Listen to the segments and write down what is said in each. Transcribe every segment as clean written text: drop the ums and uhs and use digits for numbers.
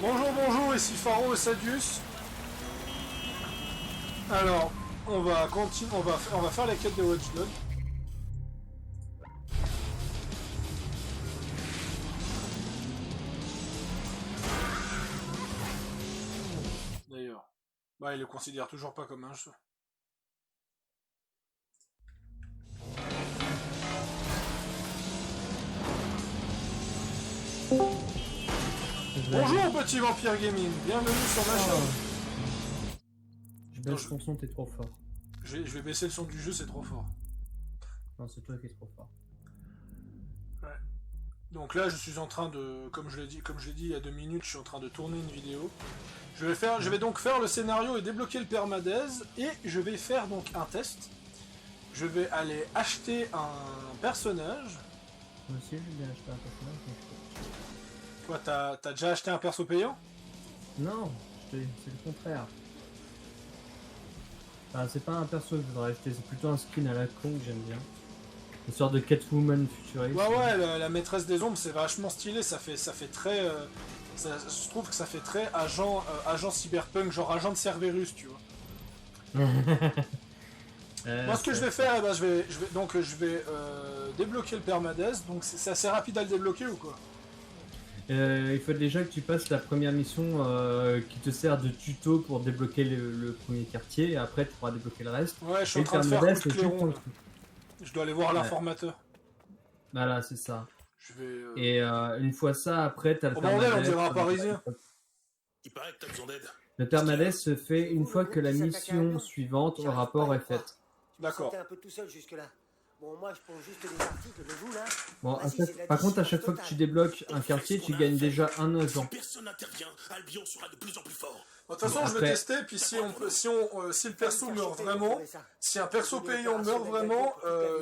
Bonjour, bonjour, ici Pharo et Sadius. Alors, on va continuer, on va faire la quête de Watchdog. D'ailleurs, bah il le considère toujours pas comme un jeu. Bonjour petit vampire gaming, bienvenue sur ma chaîne. Je baisse ton son, t'es trop fort. Je vais baisser le son du jeu, c'est trop fort. Non, c'est toi qui es trop fort. Ouais. Donc là, je suis en train de, comme je l'ai dit il y a 2 minutes, je suis en train de tourner une vidéo. Je vais donc faire le scénario et débloquer le permadaise, et je vais faire donc un test. Je vais aller acheter un personnage. Moi aussi, j'ai bien acheté un personnage. Toi, t'as déjà acheté un perso payant? Non, c'est le contraire. Enfin, c'est pas un perso que je voudrais acheter, c'est plutôt un skin à la con que j'aime bien. Une sorte de Catwoman futuriste. Ouais, la maîtresse des ombres, c'est vachement stylé, ça fait très... je trouve que ça fait très agent cyberpunk, genre agent de Cerberus, tu vois. Moi, ce que je vais faire, eh ben, je vais débloquer le permadaise, donc c'est assez rapide à le débloquer ou quoi? Il faut déjà que tu passes la première mission qui te sert de tuto pour débloquer le premier quartier, et après tu pourras débloquer le reste. Ouais, je suis en train de faire coup de clairon, là. Truc. Je dois aller voir l'informateur. Voilà, c'est ça. Je vais... Et une fois ça, après t'as le bordel, on permadaise. dirait un parisien. Il paraît que t'as besoin d'aide. Le permadaise se fait une fois que la mission suivante au rapport est faite. D'accord. un peu tout seul jusque-là. Bon, moi, je prends juste des articles de vous, là. Bon, Vas-y, c'est de la par contre, à discipline chaque fois que totale. tu débloques un quartier, tu gagnes déjà un agent. Si personne n'intervient, Albion sera de plus en plus fort. De toute façon, je vais tester, puis si le perso meurt vraiment, si un perso payant meurt vraiment,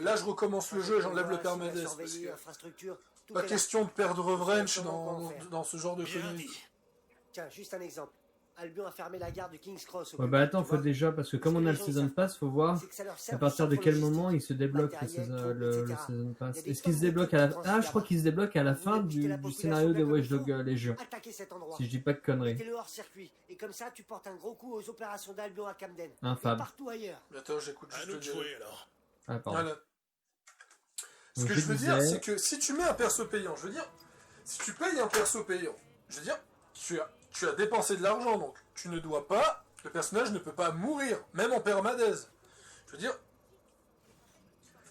là je recommence le jeu et j'enlève le permadaise. Parce que pas question de perdre Vrench dans ce genre de Bien conneries. dit. Tiens, juste un exemple. Albion a fermé la gare de King's Cross. Ouais, bah attends, faut déjà, parce que comme on a le Season Pass, faut voir à partir de quel moment il se débloque le Season Pass. Est-ce qu'il se débloque à la... Ah, je crois qu'il se débloque à la fin du scénario de Watch Dogs Légion. Si je dis pas de conneries. Mettez-le hors circuit. Et comme ça, tu portes un gros coup aux opérations d'Albion à Camden. Infâme. Et partout ailleurs. Attends, j'écoute À juste nous le de dialogue. jouer alors. Ah, pardon. Voilà. Ce Donc, que je je veux dire, disais- c'est que si tu mets un perso payant, je veux dire, si tu payes un perso payant, je veux dire, tu as dépensé de l'argent, donc tu ne dois pas, le personnage ne peut pas mourir, même en permadaise. Je veux dire,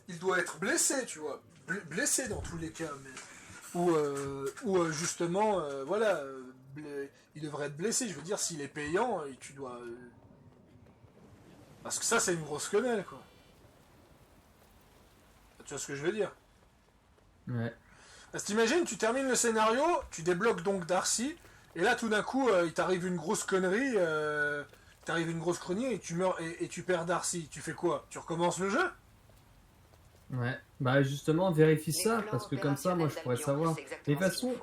il doit être blessé, tu vois, blessé dans tous les cas, mais ou justement, voilà, il devrait être blessé. Je veux dire, s'il est payant, et tu dois, parce que ça, c'est une grosse quenelle, quoi. Tu vois ce que je veux dire? Ouais. Parce que t'imagines, tu termines le scénario, tu débloques donc Darcy, et là tout d'un coup, il t'arrive une grosse connerie, et tu meurs et tu perds Darcy. Tu fais quoi? Tu recommences le jeu? Ouais. Bah justement, vérifie ça, parce que comme ça, moi, je pourrais savoir. Mais de toute façon,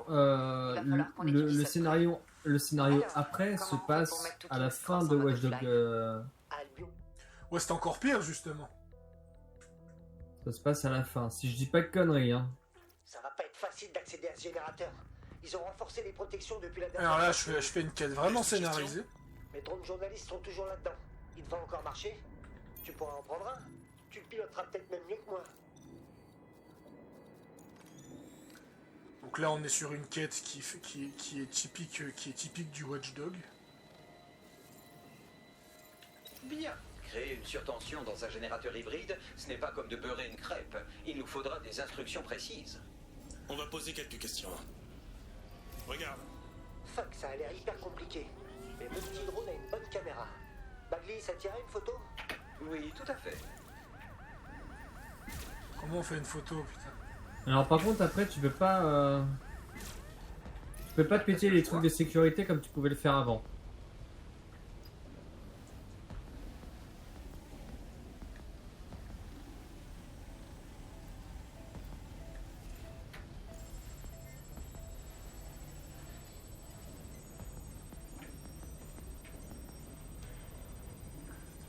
le scénario après se passe à la fin de Watch Dogs. Ouais, c'est encore pire, justement. Ça se passe à la fin. Si je dis pas de conneries, hein. Ça va pas être facile d'accéder à ce générateur. Ils ont renforcé les protections depuis la dernière Alors là, fois. je fais une quête vraiment scénarisée. Mes drones journalistes sont toujours là-dedans. Il va encore marcher. Tu pourras en prendre un. Tu le piloteras peut-être même mieux que moi. Donc là, on est sur une quête qui est typique du Watchdog. Bien. Créer une surtension dans un générateur hybride, ce n'est pas comme de beurrer une crêpe. Il nous faudra des instructions précises. On va poser quelques questions. Regarde. Fuck, ça a l'air hyper compliqué. Mais mon petit drone a une bonne caméra. Bagley, ça t'irait une photo? Oui, tout à fait. Comment on fait une photo, putain? Alors par contre, après, tu peux pas péter les trucs de sécurité comme tu pouvais le faire avant.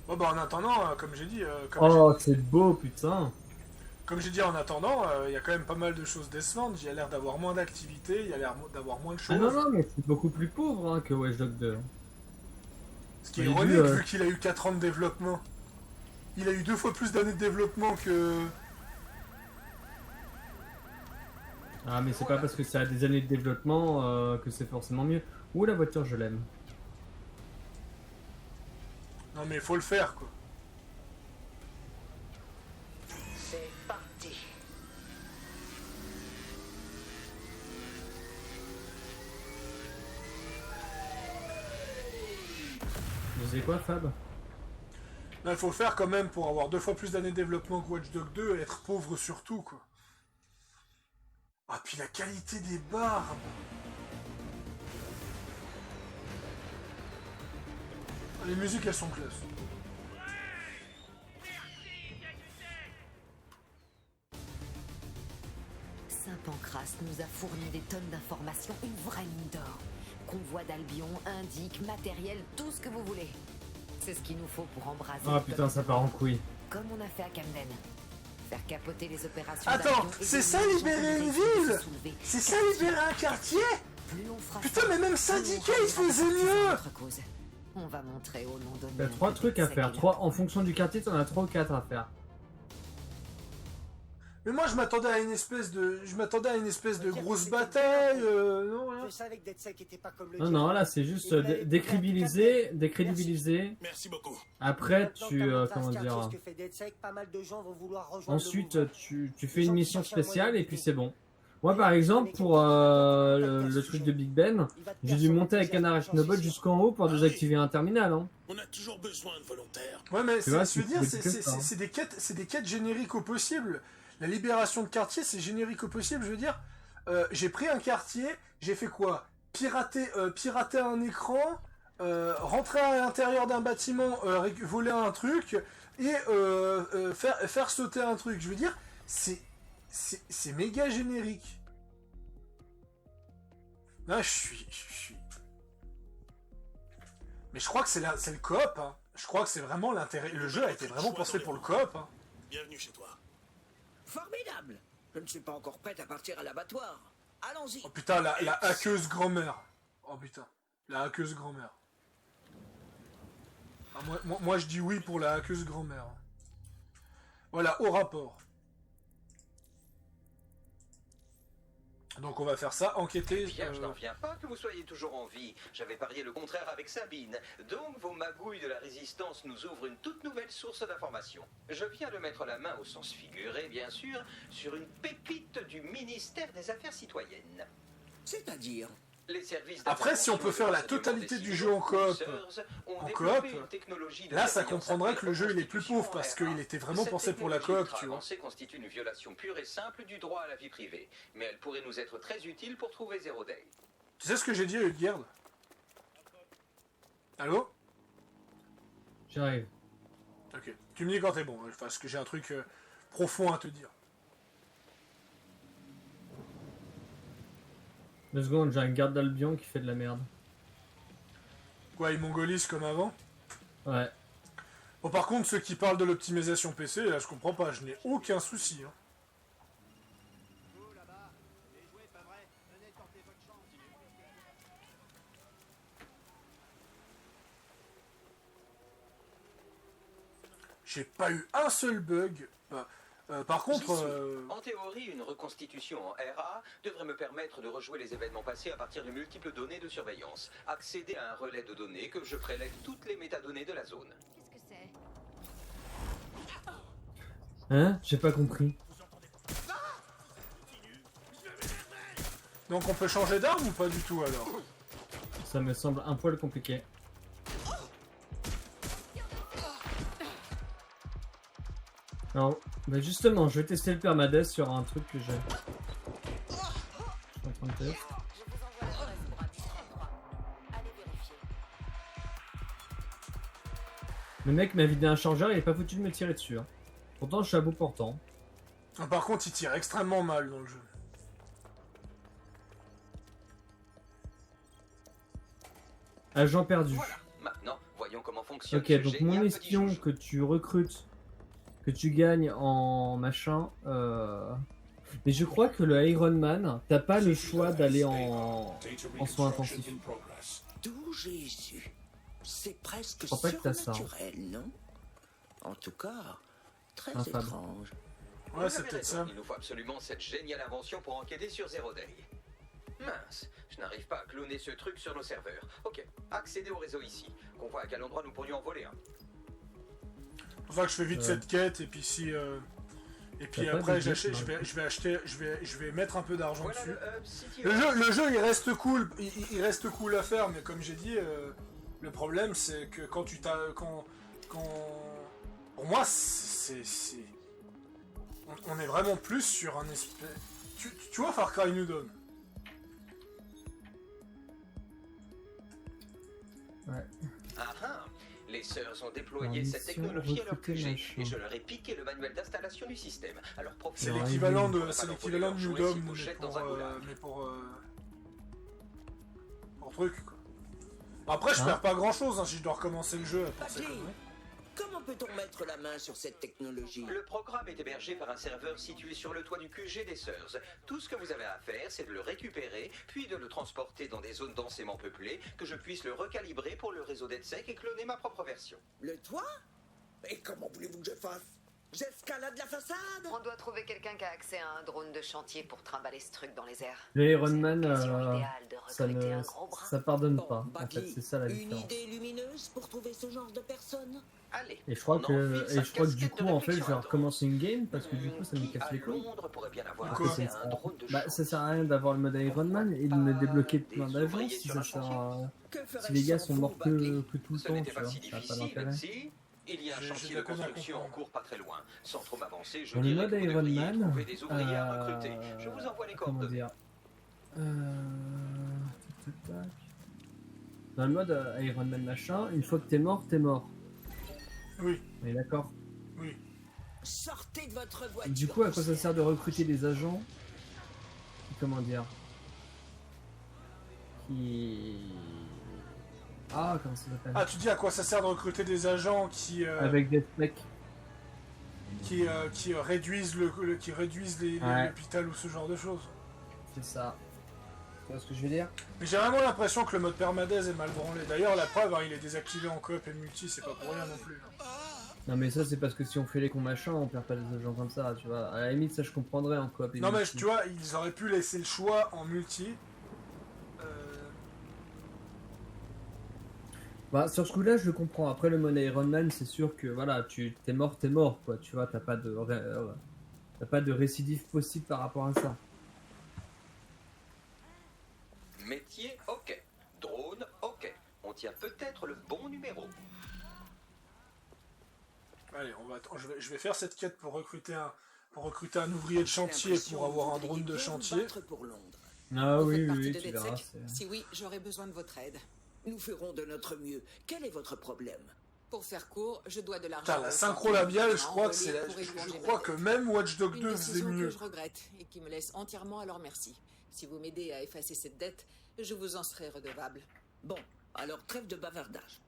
Bon, bah en attendant, comme j'ai dit... Oh, c'est beau, putain. Comme j'ai dit en attendant, il y a quand même pas mal de choses décevantes. Il y a l'air d'avoir moins d'activité, il y a l'air d'avoir moins de choses. Ah non, non, mais c'est beaucoup plus pauvre hein, que Watch Dogs 2. Ce qui est J'ai ironique vu, vu qu'il a eu 4 ans de développement. Il a eu 2 fois plus d'années de développement que... Ah, mais c'est pas parce que ça a des années de développement que c'est forcément mieux. Ouh, la voiture, je l'aime. Non mais il faut le faire quoi. C'est parti. Vous savez quoi, Fab? Non, il faut le faire quand même pour avoir 2 fois plus d'années de développement que Watch Dogs 2 et être pauvre surtout quoi. Ah puis la qualité des barbes. Les musiques elles sont classe. Saint-Pancras nous a fourni des tonnes d'informations, une vraie mine d'or. Convoi d'Albion, indique, matériel, tout ce que vous voulez. C'est ce qu'il nous faut pour embraser. Ah putain, ça part en couille. Comme on a fait à Camden. Faire capoter les opérations. Attends, d'Albion et c'est des ça milliers libérer de une gens qui ville? se soulever. C'est ça libérer un quartier? Plus on fera Putain ça, mais même plus on syndicat il ramènera faisait parti mieux! notre cause. On va montrer aux Londoniens. T'as 3 que trucs à c'est faire. bien. 3, en fonction du quartier, t'en as 3 ou 4 à faire. Mais moi je m'attendais à une espèce de... grosse bataille, non rien. Je savais que DedSec était pas comme le Non, diable. non, là c'est juste décrédibiliser. Merci beaucoup. Après, Maintenant tu. que t'as montré à Comment Scarjo dire. ce que fait DedSec, pas mal de gens vont vouloir rejoindre le Ensuite, mouvement. tu fais une mission spéciale et puis c'est bon. Moi par exemple, pour le truc de Big Ben, Il va te j'ai faire dû son monter avec un enthousiasme, Arachnobot j'en suis sûr. jusqu'en haut pour désactiver un terminal. Hein. On a toujours besoin de volontaires. Ouais mais Tu vois, je veux tu dire, peux c'est que ça, hein. des quêtes génériques au possible. La libération de quartier c'est générique au possible, je veux dire. J'ai pris un quartier, j'ai fait quoi? Pirater un écran, rentrer à l'intérieur d'un bâtiment, voler un truc, et faire sauter un truc. Je veux dire, c'est méga générique. Là, je suis... Mais je crois que c'est le coop, hein. Je crois que c'est vraiment l'intérêt... Le jeu a été vraiment pensé pour le coop, hein. Bienvenue chez toi. Formidable. Je ne suis pas encore prête à partir à l'abattoir. Allons-y. Oh putain, la hackeuse grand-mère. Oh putain, la hackeuse grand-mère. Ah, moi, je dis oui pour la hackeuse grand-mère. Voilà, au rapport. Donc on va faire ça, enquêter... Eh bien, je n'en viens pas que vous soyez toujours en vie. J'avais parié le contraire avec Sabine. Donc vos magouilles de la résistance nous ouvrent une toute nouvelle source d'information. Je viens de mettre la main au sens figuré, bien sûr, sur une pépite du ministère des Affaires citoyennes. C'est-à-dire Les services Après, si on peut faire la d'information totalité des du jeu en coop, ont en développé coop, une technologie de là, ça surveillance comprendrait que le jeu il est plus reconstitution pauvre parce RA. qu'il était vraiment Cette pensé pour la technologie coop, tu vois. ultra-avancée constitue une violation pure et simple du droit à la vie privée, mais elle pourrait nous être très utile pour trouver Zero Day. Tu sais ce que j'ai dit à Hildegard? Allô? J'arrive. Ok. Tu me dis quand t'es bon, parce que j'ai un truc profond à te dire. 2 secondes, j'ai un garde d'Albion qui fait de la merde. Quoi, ils mongolisent comme avant? Ouais. Bon, par contre, ceux qui parlent de l'optimisation PC, là, je comprends pas, je n'ai aucun souci. Hein. J'ai pas eu un seul bug. Par contre... J'y suis. En théorie, une reconstitution en RA devrait me permettre de rejouer les événements passés à partir de multiples données de surveillance. Accéder à un relais de données que je prélève toutes les métadonnées de la zone. Qu'est-ce que c'est? Hein? J'ai pas compris. Donc on peut changer d'arme ou pas du tout alors? Ça me semble un poil compliqué. Alors, bah justement, je vais tester le permades sur un truc que j'ai. Je suis en train de tester. Je vous envoie l'adresse pour un petit endroit. Allez vérifier. Le mec m'a vidé un chargeur, il est pas foutu de me tirer dessus. Hein. Pourtant, je suis à bout portant. Par contre, il tire extrêmement mal dans le jeu. Agent perdu. Voilà. Maintenant, voyons comment fonctionne Ok, ce donc génial petit munitions joujou. que tu recrutes que tu gagnes en machin. Mais je crois que le Iron Man, t'as pas le choix d'aller en soins intensifs. D'où j'ai su. C'est presque crois pas que t'as ça, hein. surnaturel, non? En tout cas, très Infâme. étrange. Ouais, c'est peut-être ça. Il nous faut absolument cette géniale invention pour enquêter sur Zero Day. Mince, je n'arrive pas à cloner ce truc sur nos serveurs. Ok, accéder au réseau ici. Qu'on voit à quel endroit nous pourrions en voler un. C'est pour ça que je fais vite cette quête et puis si et puis T'as pas après de jet, je vais mettre un peu d'argent Voilà dessus. le hub City. Le jeu il reste cool, il reste cool à faire, mais comme j'ai dit, le problème c'est que quand tu t'as quand pour moi on est vraiment plus sur un espèce. Tu vois Far Cry New Dawn. Ouais. Ah ah. Les sœurs ont déployé Alors, cette mission, technologie à leur recruter QG machin. et je leur ai piqué le manuel d'installation du système. Alors profitez. C'est Alors, l'équivalent il- de New Dawn, mais pour truc quoi. Après je Hein perds pas grand chose si je dois recommencer le jeu pour ces Papier. conneries. Comment peut-on mettre la main sur cette technologie? Le programme est hébergé par un serveur situé sur le toit du QG des sœurs. Tout ce que vous avez à faire, c'est de le récupérer, puis de le transporter dans des zones densément peuplées, que je puisse le recalibrer pour le réseau d'EdSec et cloner ma propre version. Le toit? Et comment voulez-vous que je fasse? J'escalade la façade? On doit trouver quelqu'un qui a accès à un drone de chantier pour trimballer ce truc dans les airs. Le Iron C'est Man, l'occasion idéale de ça recruter un ne, gros bras. ça pardonne Bon, pas. En Baggy, fait, c'est ça la une différence. idée lumineuse pour trouver ce genre de personne? Allez. Et je crois on que, enfile sa et je crois que du casquette coup, de en fait, je réflexion vais à droite. recommencer une game parce que du coup, ça me Qui casse à les couilles. Londres pourrait bien avoir Parce que accès c'est- à un drone de bah, chantier. ça sert à rien d'avoir le mode Iron Man et de me débloquer plein des d'agents ouvriers si sur ça un sert chantier. à... Que Si ferais-je les gars sans sont vous, morts Bagley? que tout le Ce temps, n'était tu pas vois, si ça n'a pas difficile, d'intérêt. si. Il y a un J'ai chantier de de la peine à construction en comprendre. cours pas très loin. Sans trop m'avancer, je Dans le dirais mode que vous Iron devriez Man, trouver des ouvriers à recruter. Je vous envoie les comment coordonnées. dire tac, tac, tac. Dans le mode Iron Man machin, une fois que t'es mort, t'es mort. Oui, On est d'accord. oui. Sortez de votre voiture. Du coup, à quoi ça sert de recruter des agents qui, comment dire, qui... Ah, comment ça s'appelle? Ah, tu dis à quoi ça sert de recruter des agents Avec des specs. qui réduisent qui réduisent Ouais. l'hôpital ou ce genre de choses. C'est ça. Tu vois ce que je veux dire? Mais j'ai vraiment l'impression que le mode permadez est mal branlé. D'ailleurs, la preuve, hein, il est désactivé en coop et multi, c'est pas pour rien non plus. Non mais ça c'est parce que si on fait les cons machin, on perd pas des agents comme ça, tu vois. À la limite ça je comprendrais en coop. et Non mais multi. tu vois, ils auraient pu laisser le choix en multi. Bah sur ce coup-là je le comprends. Après le mode Iron Man c'est sûr que voilà, t'es mort quoi. Tu vois, t'as pas de récidive possible par rapport à ça. Métier, ok. Drone, ok. On tient peut-être le bon numéro. Allez, je vais faire cette quête pour recruter un ouvrier de chantier pour avoir un drone de chantier. Pour Londres. Ah Vous oui faites partie oui, de tu verras. DedSec? Si oui, j'aurais besoin de votre aide. Nous ferons de notre mieux. Quel est votre problème? Pour faire court, je dois de l'argent. Putain, la au synchro chantier. labiale, je crois que Envoyé c'est pour éponger je ma crois dette. que même Watch Dogs Une 2 faisait décision mieux. que je regrette et qui me laisse entièrement à leur merci. Si vous m'aidez à effacer cette dette, je vous en serai redevable. Bon, alors trêve de bavardage.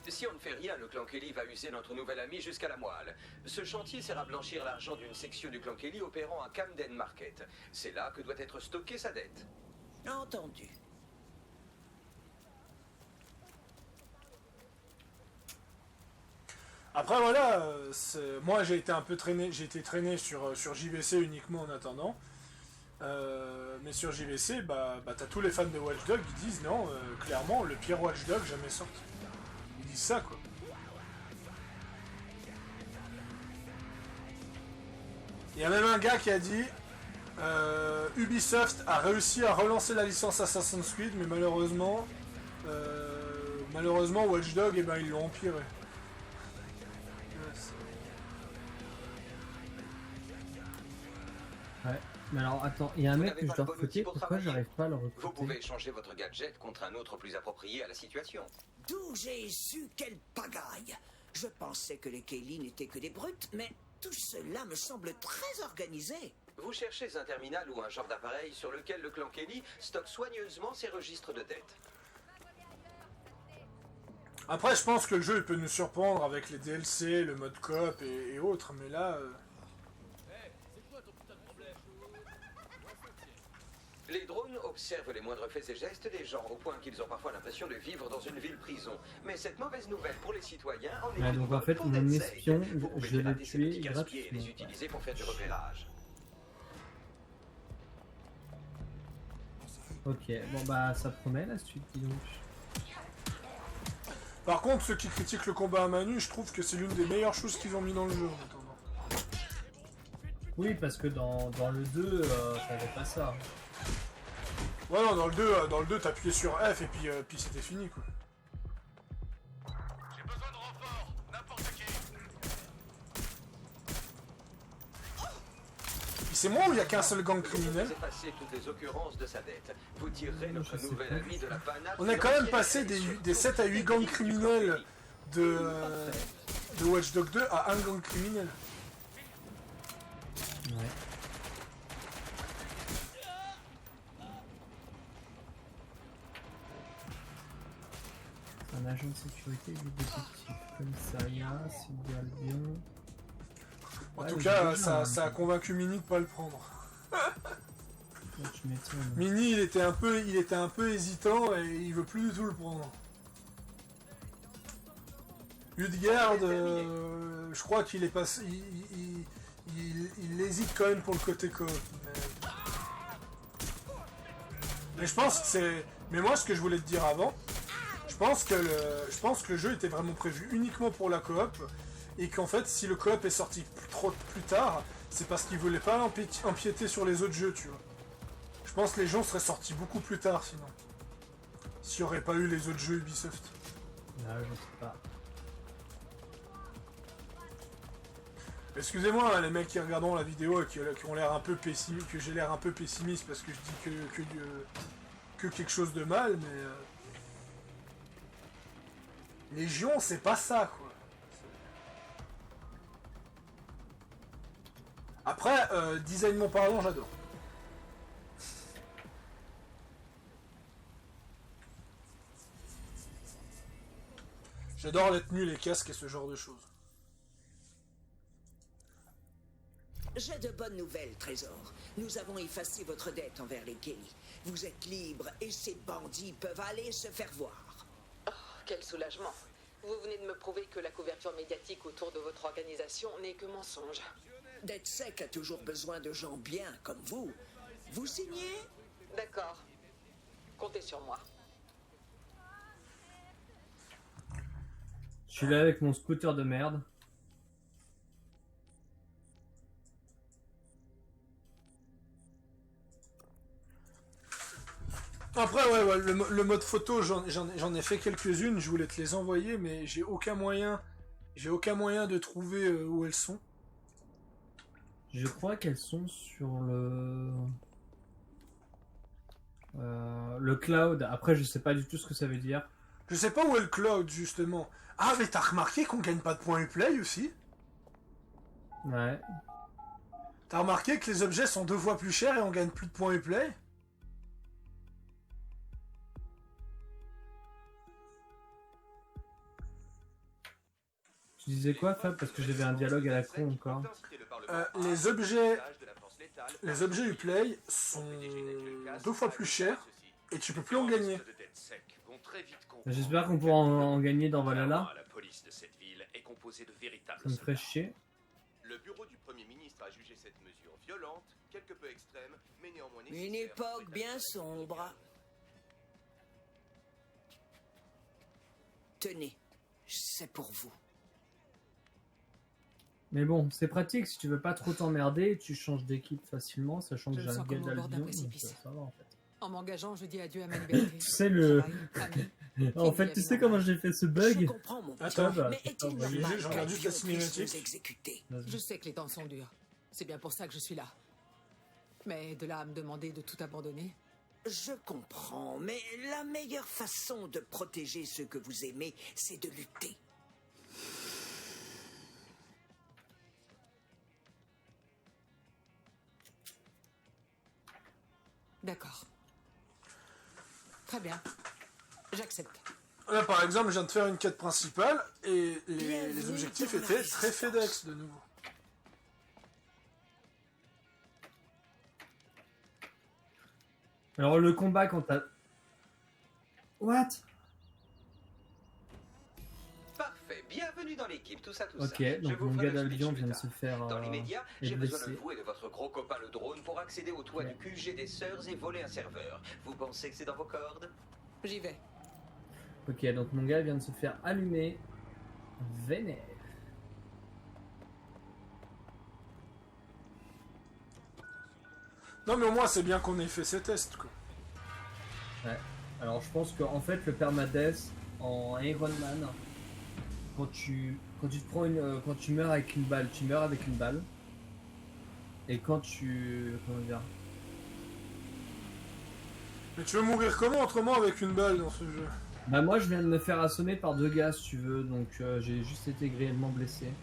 Si on ne fait rien, le clan Kelly va user notre nouvel ami jusqu'à la moelle. Ce chantier sert à blanchir l'argent d'une section du clan Kelly opérant à Camden Market. C'est là que doit être stockée sa dette. Entendu. Après voilà, moi j'ai été un peu traîné, sur JVC uniquement en attendant. Mais sur JVC, t'as tous les fans de Watch Dogs qui disent non, clairement, le pire Watch Dogs jamais sorti. Ils disent ça quoi. Il y a même un gars qui a dit Ubisoft a réussi à relancer la licence Assassin's Creed, mais malheureusement Watch Dogs, ils l'ont empiré. Ouais. Mais alors attends, il y a un Vous mec n'avez que pas je dois le bon recruter, outil pour pourquoi travailler. j'arrive pas à le Vous recruter? pouvez échanger votre gadget contre un autre plus approprié à la situation. D'où j'ai su quelle pagaille. Je pensais que les Kelly n'étaient que des brutes, mais tout cela me semble très organisé. Vous cherchez un terminal ou un genre d'appareil sur lequel le clan Kelly stocke soigneusement ses registres de dette. Après, je pense que le jeu il peut nous surprendre avec les DLC, le mode coop et autres, mais là... Les drones observent les moindres faits et gestes des gens, au point qu'ils ont parfois l'impression de vivre dans une ville-prison. Mais cette mauvaise nouvelle pour les citoyens en est Ouais, une donc en bonne fait, pour mon DedSec. espion, Vous pouvez je l'ai pirater ces tué petits casse-pieds et gratuitement. les utiliser pour faire du repérage. Ok, bon bah ça promet la suite, dis donc. Par contre, ceux qui critiquent le combat à main nue, je trouve que c'est l'une des meilleures choses qu'ils ont mis dans le jeu en attendant. Oui, parce que dans le 2, t'avais pas ça. Ouais, non, dans le 2 t'appuyais sur F et puis c'était fini quoi. J'ai besoin de renfort, n'importe qui. Puis c'est moi où il y a qu'un seul gang criminel. Vous effacez toutes les occurrences de sa dette. Vous tirerez notre sais nouvel pas. ami de la panade. On a quand même passé des 7 à 8 gangs criminels de Watch Dogs 2 à un gang criminel. Ouais. Un agent de sécurité du détective commissariat, Sylvia Albion. En Ouais, tout mais cas, j'ai déjà, ça a convaincu Mini de pas le prendre. Ouais, tu m'étonnes. Mini, il était un peu hésitant et il veut plus du tout le prendre. Ludgard, je crois qu'il est passé, il hésite quand même pour le côté coop. Mais je pense que c'est. Mais moi, ce que je voulais te dire avant, je pense que le jeu était vraiment prévu uniquement pour la coop et qu'en fait, si le coop est sorti plus tard, c'est parce qu'ils voulaient pas empiéter sur les autres jeux, tu vois. Je pense que les gens seraient sortis beaucoup plus tard sinon. S'il n'y aurait pas eu les autres jeux Ubisoft. Ah, je sais pas. Excusez-moi hein, les mecs qui regardent la vidéo et qui ont l'air un peu pessimiste, que j'ai l'air un peu pessimiste parce que je dis que quelque chose de mal, mais Légion c'est pas ça quoi. Après, designement parlant, j'adore. J'adore les tenues, les casques et ce genre de choses. J'ai de bonnes nouvelles, Trésor. Nous avons effacé votre dette envers les Kelly. Vous êtes libre et ces bandits peuvent aller se faire voir. Oh, quel soulagement. Vous venez de me prouver que la couverture médiatique autour de votre organisation n'est que mensonge. DedSec a toujours besoin de gens bien comme vous. Vous signez? D'accord. Comptez sur moi. Je suis là avec mon scooter de merde. Après, ouais, le mode photo, j'en ai fait quelques-unes, je voulais te les envoyer, mais j'ai aucun moyen de trouver où elles sont. Je crois qu'elles sont sur le cloud. Après, je sais pas du tout ce que ça veut dire. Je sais pas où est le cloud, justement. Ah, mais t'as remarqué qu'on gagne pas de points Uplay aussi? Ouais. T'as remarqué que les objets sont 2 fois plus chers et on gagne plus de points Uplay? Tu disais quoi, Fab? Parce que j'avais un dialogue à la con encore. Les objets Uplay sont 2 fois plus chers et tu peux plus en gagner. J'espère qu'on pourra en gagner dans Valhalla. La police de cette ville est composée de véritables Ça me ferait soldats. chier. Le bureau du Premier ministre a jugé cette mesure violente, quelque peu extrême, mais néanmoins Une nécessaire. époque bien sombre. Tenez, c'est pour vous. Mais bon, c'est pratique si tu veux pas trop t'emmerder, tu changes d'équipe facilement, sachant que Je j'ai me un sens guet comme au bord d'un d'Albion, donc précipice. ça va en fait. En m'engageant, je dis adieu à ma liberté. Tu sais le... Travail, amis. En fait, tu sais comment j'ai fait ce Je bug? comprends mon Attends, bah, mais c'est est-il pas vrai. normal Je qu'un regarde juste la pion puisse cinématique. nous exécuter? Je sais que les temps sont durs. C'est bien pour ça que je suis là. Mais de là à me demander de tout abandonner, Je comprends, mais la meilleure façon de protéger ceux que vous aimez, c'est de lutter. d'accord. Très bien. J'accepte. Là, par exemple, je viens de faire une quête principale et les objectifs étaient très FedEx de nouveau. Alors le combat quand t'as... What? Parfait, bienvenue dans l'équipe, tout ça, tout ça. Ok, Je donc vous mon ferai gars le speech d'Albion plus vient de tard. se faire... Dans l'immédiat, est j'ai besoin de blessé. vous et de votre gros copain le drone pour accéder au toit du QG des sœurs et voler un serveur. Vous pensez que c'est dans vos cordes? J'y vais. Ok, donc mon gars vient de se faire allumer. Vénère. Non, mais au moins, c'est bien qu'on ait fait ces tests, quoi. Ouais. Alors je pense qu'en fait le permadeath en Iron Man, quand tu te prends une, quand tu meurs avec une balle, tu meurs avec une balle. Et quand tu... comment dire? Mais tu veux mourir comment autrement avec une balle dans ce jeu? Bah moi je viens de me faire assommer par 2 gars si tu veux, donc j'ai juste été grièvement blessé.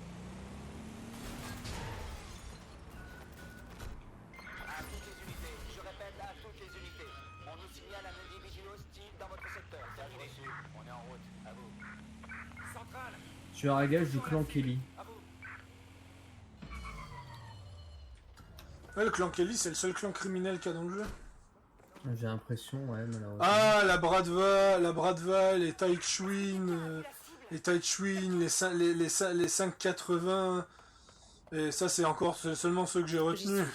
À toutes les unités, je répète à toutes les unités. On nous signale un individu hostile dans votre secteur. C'est reçu. On est en route. À vous. Centrale. Tu as un gage du clan Kelly. À vous. Ouais, le clan Kelly, c'est le seul clan criminel qu'il y a dans le jeu. J'ai l'impression, ouais, malheureusement. Ah, la Bradva, les Taichwin, les 580. Et ça, c'est encore seulement ceux que j'ai retenus.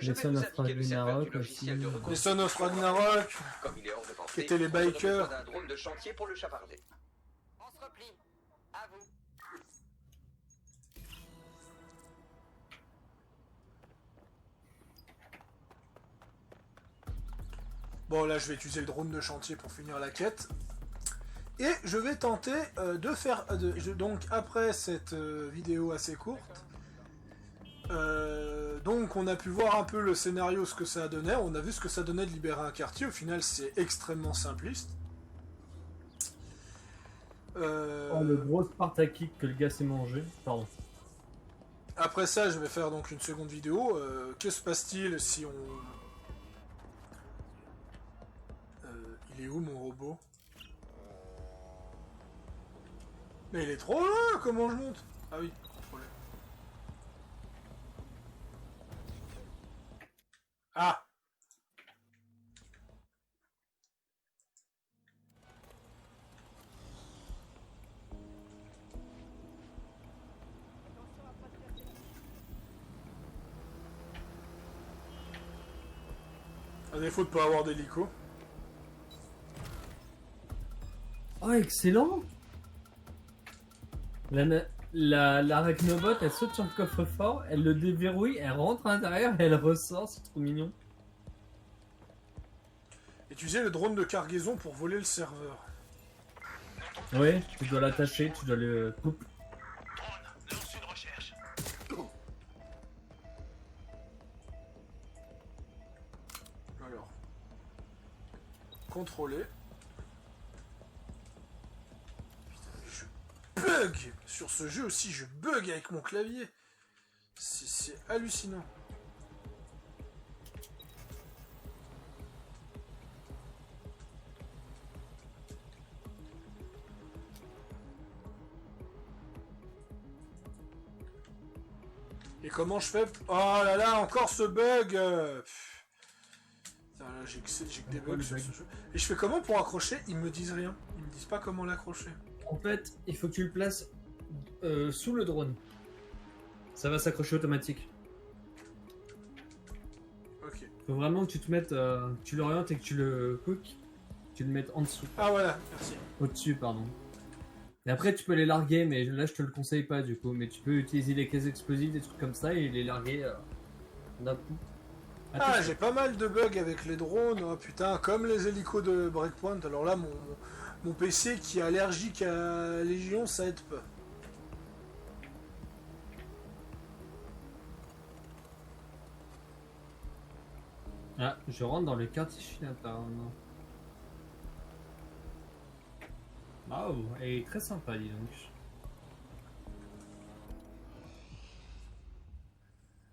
Les Son of Ragnarok aussi. Les Son of Ragnarok, Comme il est hors de portée, qui étaient les on aurait bikers. besoin d'un drone de chantier pour le chaparder. On se replie. À vous. Bon, là, je vais utiliser le drone de chantier pour finir la quête. Et je vais tenter de faire... donc, après cette vidéo assez courte, donc on a pu voir un peu le scénario, ce que ça donnait. On a vu ce que ça donnait de libérer un quartier. Au final, c'est extrêmement simpliste. Oh, le gros Spartakick que le gars s'est mangé. Pardon. Après ça, je vais faire donc une seconde vidéo. Que se passe-t-il si on... il est où mon robot? Mais il est trop loin. Comment je monte? Ah oui, contrôler. Ah! À défaut de pas avoir d'hélico. Oh, excellent! L'arachnobot, elle saute sur le coffre-fort, elle le déverrouille, elle rentre à l'intérieur et elle ressort, c'est trop mignon. Utiliser le drone de cargaison pour voler le serveur. Ouais, tu dois l'attacher, tu dois le couper. Drone, lance une recherche. Alors. Contrôler. Je bug sur ce jeu aussi, je bug avec mon clavier. C'est hallucinant. Et comment je fais? Oh là là, encore ce bug. Putain, là, j'ai que des bugs sur ce jeu. Et je fais comment pour accrocher? Ils me disent rien. Ils me disent pas comment l'accrocher. En fait, il faut que tu le places sous le drone. Ça va s'accrocher automatique. Ok. Faut vraiment que tu te mettes, tu l'orientes et que tu le cook, tu le mettes en dessous. Ah voilà, merci. Au-dessus, pardon. Et après, tu peux les larguer, mais là, je te le conseille pas du coup. Mais tu peux utiliser les caisses explosives, des trucs comme ça, et les larguer d'un coup. Ah, j'ai pas mal de bugs avec les drones. Oh putain, comme les hélicos de Breakpoint. Alors là, mon PC qui est allergique à Légion, ça aide pas. Ah, je rentre dans le quartier Chinatown. Waouh, elle est très sympa, dis donc.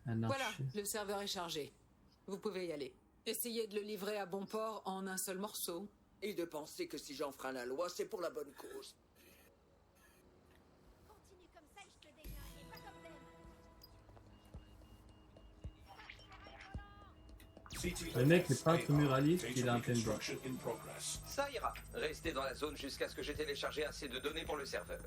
Voilà, le serveur est chargé. Vous pouvez y aller. Essayez de le livrer à bon port en un seul morceau. Et de penser que si j'enfreins la loi, c'est pour la bonne cause. Continue comme ça et je te déglingue, et pas comme d'hab. Le mec est pas un peu muraliste, il a un Pentium. Ça ira. Restez dans la zone jusqu'à ce que j'ai téléchargé assez de données pour le serveur.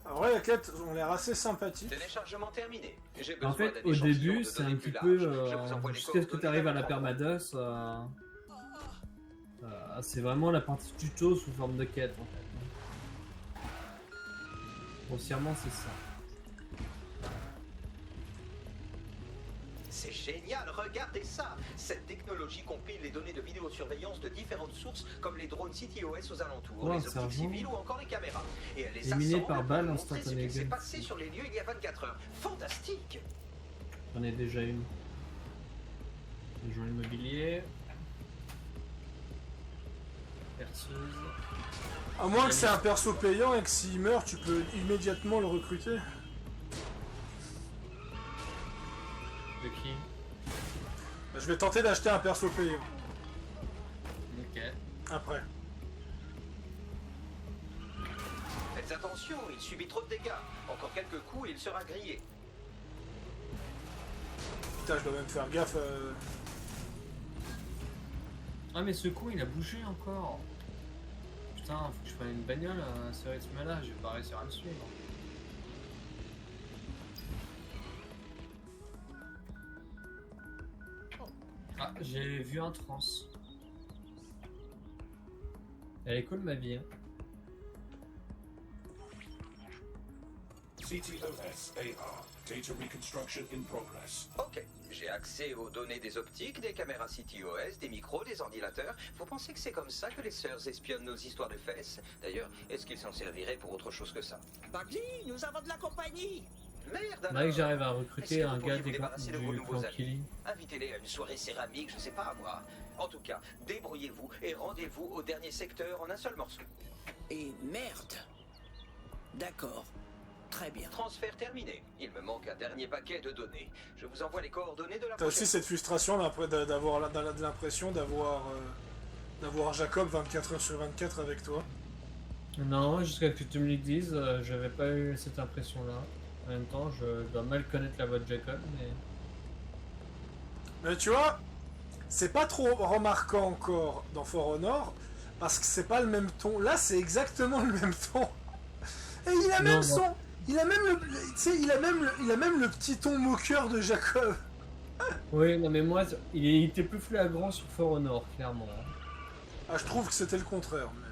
Alors ouais, la quête ont l'air assez sympathiques. Téléchargement terminé. J'ai En besoin fait, d'un au échantillon début, de c'est données un plus petit peu... larges. Je vous envoie les jusqu'à ce que tu arrives à la coordonnées permadeath, c'est vraiment la partie tuto sous forme de quête, en fait. Grossièrement, c'est ça. C'est génial, regardez ça. Cette technologie compile les données de vidéosurveillance de différentes sources comme les drones CityOS aux alentours, Ouais, les optiques cerveau. civiles ou encore les caméras. Et elle les Éliminé assemble par pour balle nous montrer ce instantanée. qui s'est passé sur les lieux il y a 24 heures. Fantastique. J'en ai déjà une. Agent immobilier. Perceuse. À moins que c'est un perso payant et que s'il meurt, tu peux immédiatement le recruter. De qui? Bah, je vais tenter d'acheter un perso payant. Ok. Après. Faites attention, il subit trop de dégâts. Encore quelques coups et il sera grillé. Putain, je dois même faire gaffe. Ah mais ce coup il a bougé encore. Putain, faut que je prenne une bagnole à ce rythme-là, je vais pas réussir à le suivre. Ah, j'ai vu un trans. Elle est cool ma vie. Hein. CTOS AR. Data reconstruction in progress. Ok, j'ai accès aux données des optiques, des caméras CityOS, des micros, des ordinateurs. Vous pensez que c'est comme ça que les sœurs espionnent nos histoires de fesses? D'ailleurs, est-ce qu'ils s'en serviraient pour autre chose que ça? Bagley, nous avons de la compagnie. Merde Faudrait que j'arrive à recruter un gars du débarrasser de vos clan nouveaux Killy. amis. Invitez-les à une soirée céramique, je sais pas moi. En tout cas, débrouillez-vous et rendez-vous au dernier secteur en un seul morceau. Et merde. D'accord. Très bien. Transfert terminé. Il me manque un dernier paquet de données. Je vous envoie les coordonnées de la T'as aussi cette frustration d'avoir l'impression d'avoir Jacob 24 heures sur 24 avec toi. Non, jusqu'à ce que tu me le dises, j'avais pas eu cette impression-là. En même temps, je dois mal connaître la voix de Jacob, mais... Mais tu vois, c'est pas trop remarquant encore dans For Honor, parce que c'est pas le même ton. Là, c'est exactement le même ton. Et il a même son... Il a même le... Tu sais, il a même le petit ton moqueur de Jacob. Oui, non mais moi, il était plus flagrant sur For Honor, clairement. Ah, je trouve que c'était le contraire, mais...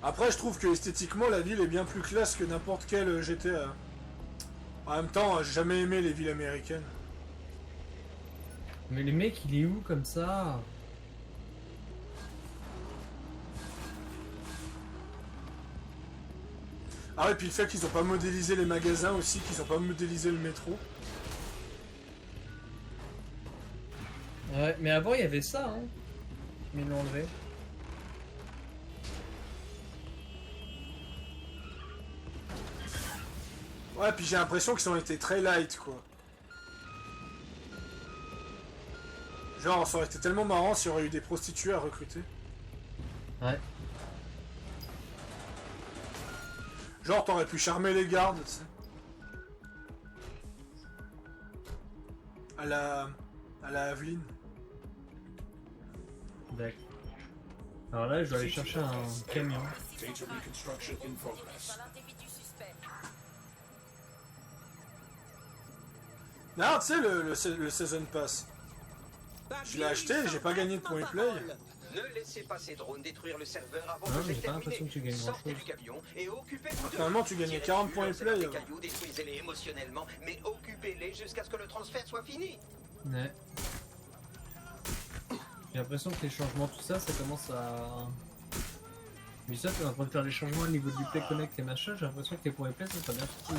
Après, je trouve que esthétiquement, la ville est bien plus classe que n'importe quel GTA. En même temps, j'ai jamais aimé les villes américaines. Mais le mec, il est où comme ça? Ah ouais, puis le fait qu'ils ont pas modélisé les magasins aussi, qu'ils ont pas modélisé le métro. Ouais, mais avant, il y avait ça, hein. Mais ils l'ont enlevé. Ouais, puis j'ai l'impression qu'ils ont été très light, quoi. Genre, ça aurait été tellement marrant s'il y aurait eu des prostituées à recruter. Ouais. Genre, t'aurais pu charmer les gardes, tu sais. À la Aveline. D'accord. Alors là, je dois aller chercher un camion. Data reconstruction in progress. Non, tu sais, le Season Pass. Je l'ai acheté et j'ai pas gagné de point play. Ne laissez pas ces drones détruire le serveur avant Non, que j'ai j'ai pas l'impression que tu terminé. gagnes Sortez grand-chose. du camion et occupez-vous d'eux. Finalement, tu gagnais 40 points Tirez play. dessus, lancez-leur des cailloux, détruisez-les émotionnellement, mais occupez-les jusqu'à ce que le transfert soit fini. Ouais. J'ai l'impression que les changements, tout ça, ça commence à... Mais ça, tu vas en faire des changements au niveau du Play Connect et machin, j'ai l'impression que les points play, ça sera bien plus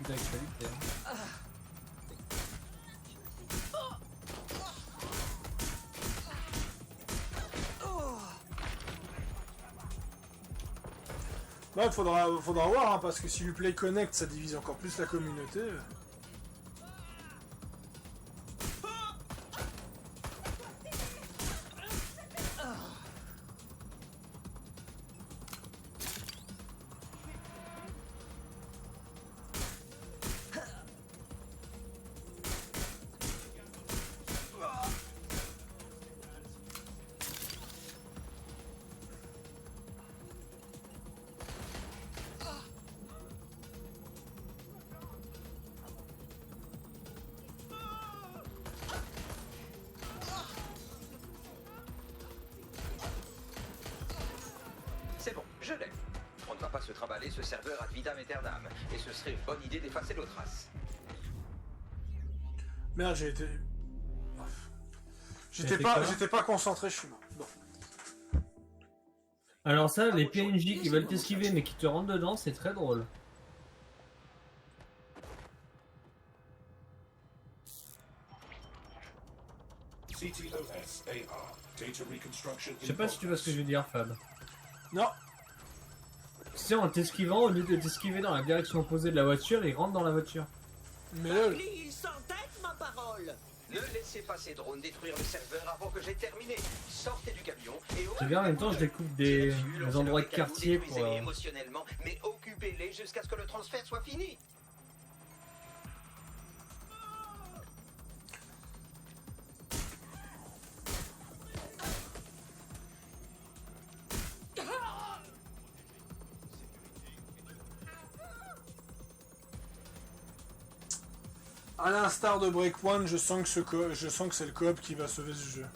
d'actualité. Hein. Là, faudra voir, hein, parce que si Uplay Connect, ça divise encore plus la communauté. C'est bon, je l'ai. On ne va pas se trimballer ce serveur ad vitam aeternam, et ce serait une bonne idée d'effacer nos traces. Merde, j'étais pas concentré, je suis mort. Bon. Alors ça, les PNJ qui veulent t'esquiver mais qui te rentrent dedans, c'est très drôle. CTOS AR. Data reconstruction Je sais pas si tu vois ce que je veux dire, Fab. Non. Tu sais, en t'esquivant, au lieu de t'esquiver dans la direction opposée de la voiture, il rentre dans la voiture. Mais là... Il s'entête, ma parole. Ne laissez pas ces drones détruire le serveur avant que j'ai terminé. Sortez du camion et... C'est bien, en même temps, je découvre des endroits de quartier pour... Détruisez-les émotionnellement, mais occupez-les jusqu'à ce que le transfert soit fini. À l'instar de Breakpoint, je sens que c'est le coop qui va sauver ce jeu.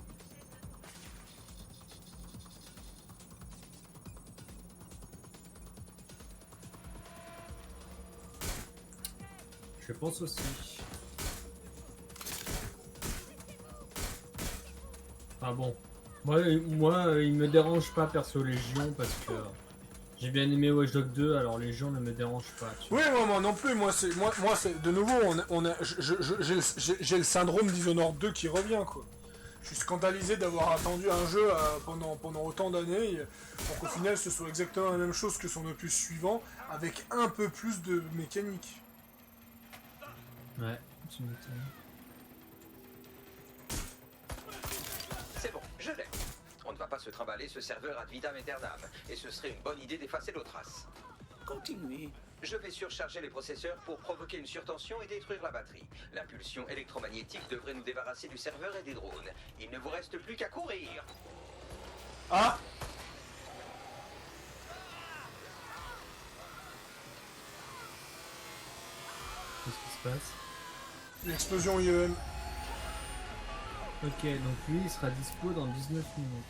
Je pense aussi. Ah bon. Moi, il me dérange pas perso Légion parce que j'ai bien aimé Watch Dogs 2, alors Légion ne me dérange pas. Oui, moi non plus. Moi c'est de nouveau, j'ai le syndrome Dishonored 2 qui revient quoi. Je suis scandalisé d'avoir attendu un jeu pendant autant d'années pour qu'au final ce soit exactement la même chose que son opus suivant avec un peu plus de mécanique. Ouais, tu m'étonnes. C'est bon, je l'ai. On ne va pas se trimballer ce serveur ad vitam aeternam, et ce serait une bonne idée d'effacer nos traces. Continuez. Je vais surcharger les processeurs pour provoquer une surtension et détruire la batterie. L'impulsion électromagnétique devrait nous débarrasser du serveur et des drones. Il ne vous reste plus qu'à courir. Ah! Qu'est-ce qui se passe? L'explosion IEM. Ok, donc lui il sera dispo dans 19 minutes.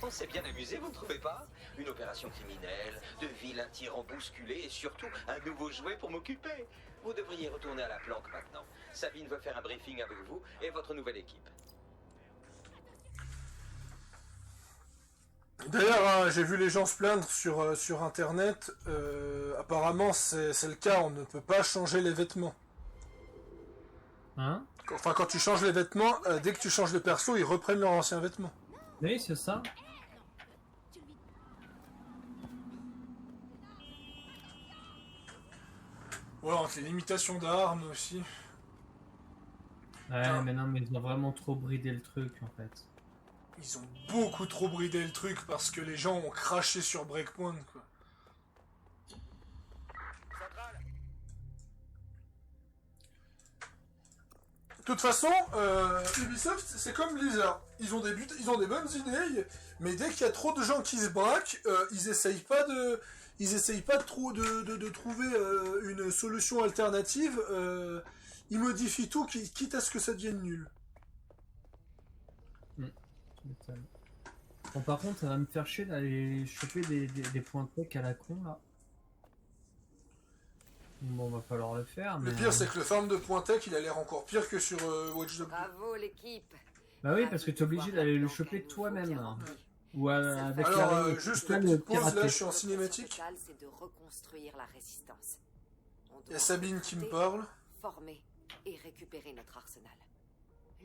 On s'est bien amusé, vous ne trouvez pas? Une opération criminelle, de vilains tyrans bousculés et surtout un nouveau jouet pour m'occuper. Vous devriez retourner à la planque maintenant. Sabine veut faire un briefing avec vous et votre nouvelle équipe. D'ailleurs, hein, j'ai vu les gens se plaindre sur internet. Apparemment, c'est le cas. On ne peut pas changer les vêtements. Hein? Enfin, quand tu changes les vêtements, dès que tu changes de perso, ils reprennent leurs anciens vêtements. Oui, c'est ça. Ouais, entre les limitations d'armes aussi. Ouais, mais non, mais ils ont vraiment trop bridé le truc en fait. Ils ont beaucoup trop bridé le truc parce que les gens ont craché sur Breakpoint, quoi. De toute façon, Ubisoft, c'est comme Blizzard. Ils ont des bonnes idées, mais dès qu'il y a trop de gens qui se braquent, ils essayent pas de trouver une solution alternative. Ils modifient tout, quitte à ce que ça devienne nul. Bon, par contre, ça va me faire chier d'aller choper des points tech à la con là. Bon, va falloir le faire. Mais le pire, c'est que le farm de Pointec, il a l'air encore pire que sur Watch Dogs. Bravo l'équipe. Bah oui, parce que tu es obligé d'aller le choper toi-même. Hein. Ou avec alors, juste une petite pause, là, je suis en cinématique. C'est de reconstruire la résistance. Il y a Sabine qui me parle. Former et récupérer notre arsenal.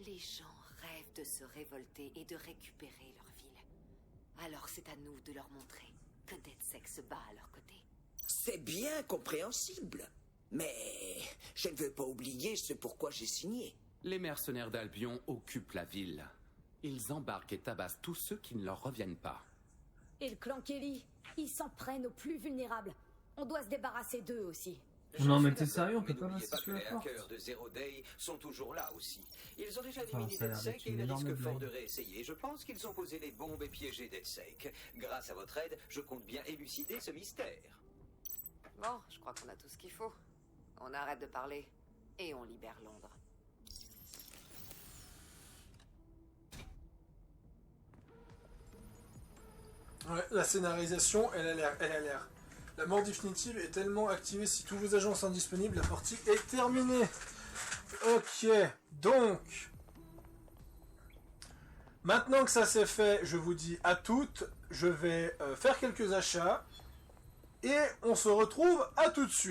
Les gens rêvent de se révolter et de récupérer leur ville. Alors c'est à nous de leur montrer. que DedSec se bat à leur côté. C'est bien compréhensible. Mais je ne veux pas oublier ce pourquoi j'ai signé. Les mercenaires d'Albion occupent la ville. Ils embarquent et tabassent tous ceux qui ne leur reviennent pas. Et le clan Kelly, ils s'en prennent aux plus vulnérables. On doit se débarrasser d'eux aussi. Non mais t'es sérieux, on peut pas N'oubliez passer pas sous que la les porte. hackers de Zero Day sont toujours là aussi. Ils ont déjà Enfin, éliminé ça a l'air DedSec d'être et une ils risquent énorme fort de blague. réessayer. Je pense qu'ils ont posé les bombes et piégé DedSec. Grâce à votre aide, je compte bien élucider ce mystère. Bon, je crois qu'on a tout ce qu'il faut. On arrête de parler et on libère Londres. Ouais, la scénarisation, elle a l'air. La mort définitive est tellement activée. Si tous vos agents sont indisponibles, la partie est terminée. Ok, donc... Maintenant que ça c'est fait, je vous dis à toutes, je vais faire quelques achats. Et on se retrouve à tout de suite.